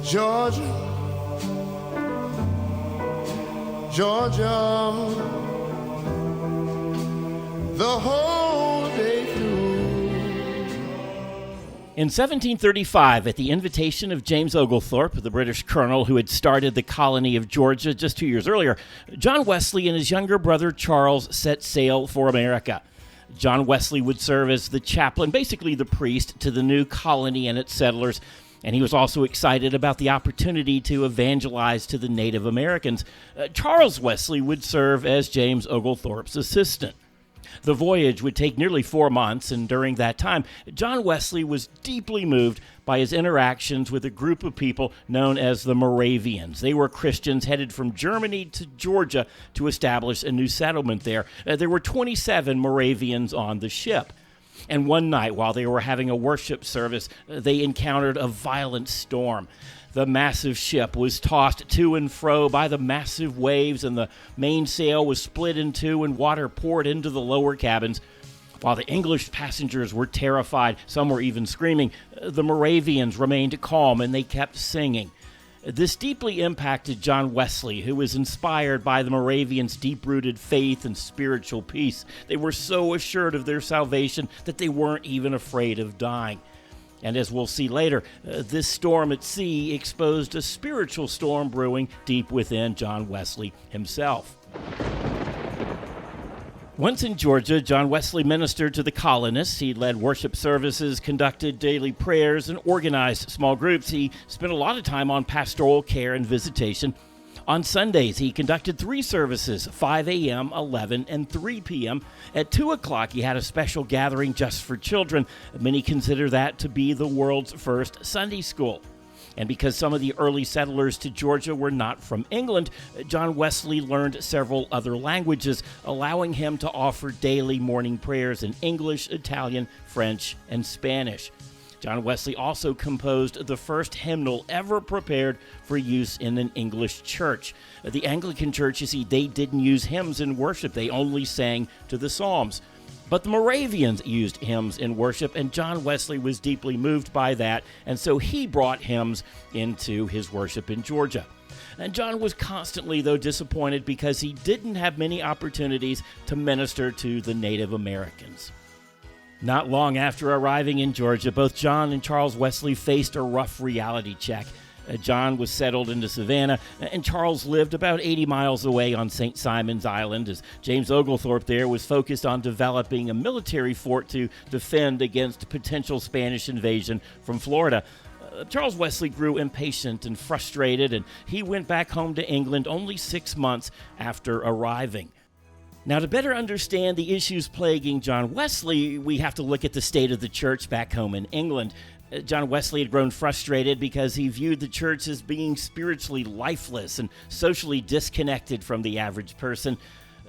Georgia, Georgia, the whole day through. In 1735, at the invitation of James Oglethorpe, the British colonel who had started the colony of Georgia just 2 years earlier, John Wesley and his younger brother Charles set sail for America. John Wesley would serve as the chaplain, basically the priest, to the new colony and its settlers, and he was also excited about the opportunity to evangelize to the Native Americans. Charles Wesley would serve as James Oglethorpe's assistant. The voyage would take nearly 4 months, and during that time, John Wesley was deeply moved by his interactions with a group of people known as the Moravians. They were Christians headed from Germany to Georgia to establish a new settlement there. There were 27 Moravians on the ship. And one night, while they were having a worship service, they encountered a violent storm. The massive ship was tossed to and fro by the massive waves, and the mainsail was split in two, and water poured into the lower cabins. While the English passengers were terrified, some were even screaming, the Moravians remained calm, and they kept singing. This deeply impacted John Wesley, who was inspired by the Moravians' deep-rooted faith and spiritual peace. They were so assured of their salvation that they weren't even afraid of dying. And as we'll see later, this storm at sea exposed a spiritual storm brewing deep within John Wesley himself. Once in Georgia, John Wesley ministered to the colonists. He led worship services, conducted daily prayers, and organized small groups. He spent a lot of time on pastoral care and visitation. On Sundays, he conducted 3 services, 5 a.m., 11, and 3 p.m. At 2 o'clock, he had a special gathering just for children. Many consider that to be the world's first Sunday school. And because some of the early settlers to Georgia were not from England, John Wesley learned several other languages, allowing him to offer daily morning prayers in English, Italian, French, and Spanish. John Wesley also composed the first hymnal ever prepared for use in an English church. The Anglican Church, you see, they didn't use hymns in worship. They only sang to the Psalms. But the Moravians used hymns in worship, and John Wesley was deeply moved by that, and so he brought hymns into his worship in Georgia. And John was constantly, though, disappointed because he didn't have many opportunities to minister to the Native Americans. Not long after arriving in Georgia, both John and Charles Wesley faced a rough reality check. John was settled into Savannah, and Charles lived about 80 miles away on St. Simon's Island, as James Oglethorpe there was focused on developing a military fort to defend against potential Spanish invasion from Florida. Charles Wesley grew impatient and frustrated, and he went back home to England only 6 months after arriving. Now, to better understand the issues plaguing John Wesley, we have to look at the state of the church back home in England. John Wesley had grown frustrated because he viewed the church as being spiritually lifeless and socially disconnected from the average person.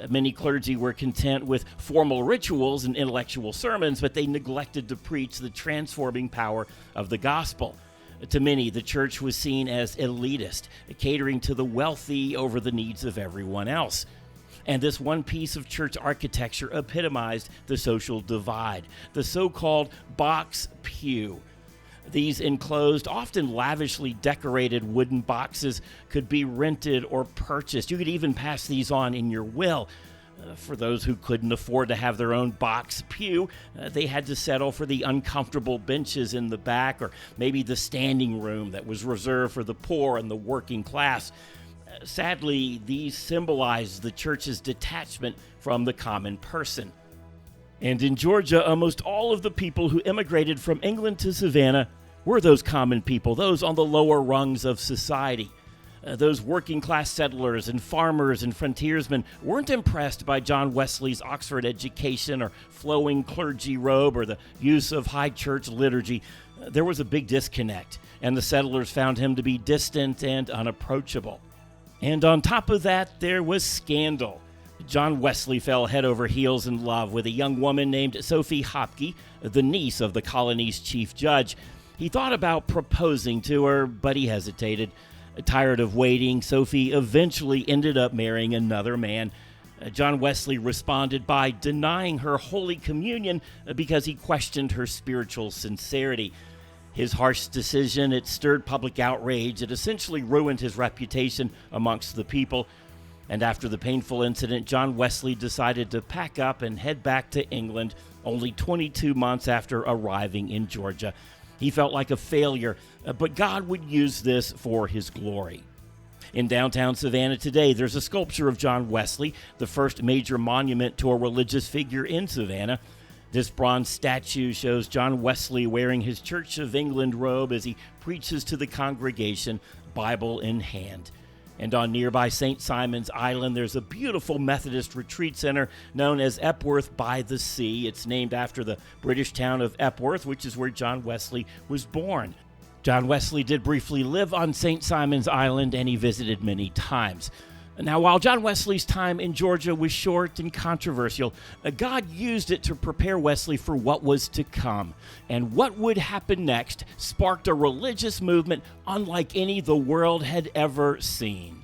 Many clergy were content with formal rituals and intellectual sermons, but they neglected to preach the transforming power of the gospel. To many, the church was seen as elitist, catering to the wealthy over the needs of everyone else. And this one piece of church architecture epitomized the social divide, the so-called box pew. These enclosed, often lavishly decorated wooden boxes could be rented or purchased. You could even pass these on in your will. For those who couldn't afford to have their own box pew, they had to settle for the uncomfortable benches in the back, or maybe the standing room that was reserved for the poor and the working class. Sadly, these symbolized the church's detachment from the common person. And in Georgia, almost all of the people who immigrated from England to Savannah were those common people, those on the lower rungs of society. Those working-class settlers and farmers and frontiersmen weren't impressed by John Wesley's Oxford education or flowing clergy robe or the use of high church liturgy. There was a big disconnect, and the settlers found him to be distant and unapproachable. And on top of that, there was scandal. John Wesley fell head over heels in love with a young woman named Sophie Hopke, the niece of the colony's chief judge. He thought about proposing to her, but he hesitated. Tired of waiting, Sophie eventually ended up marrying another man. John Wesley responded by denying her Holy Communion because he questioned her spiritual sincerity. His harsh decision, it stirred public outrage. It essentially ruined his reputation amongst the people. And after the painful incident, John Wesley decided to pack up and head back to England only 22 months after arriving in Georgia. He felt like a failure, but God would use this for his glory. In downtown Savannah today, there's a sculpture of John Wesley, the first major monument to a religious figure in Savannah. This bronze statue shows John Wesley wearing his Church of England robe as he preaches to the congregation, Bible in hand. And on nearby St. Simon's Island, there's a beautiful Methodist retreat center known as Epworth by the Sea. It's named after the British town of Epworth, which is where John Wesley was born. John Wesley did briefly live on St. Simon's Island, and he visited many times. Now, while John Wesley's time in Georgia was short and controversial, God used it to prepare Wesley for what was to come. And what would happen next sparked a religious movement unlike any the world had ever seen.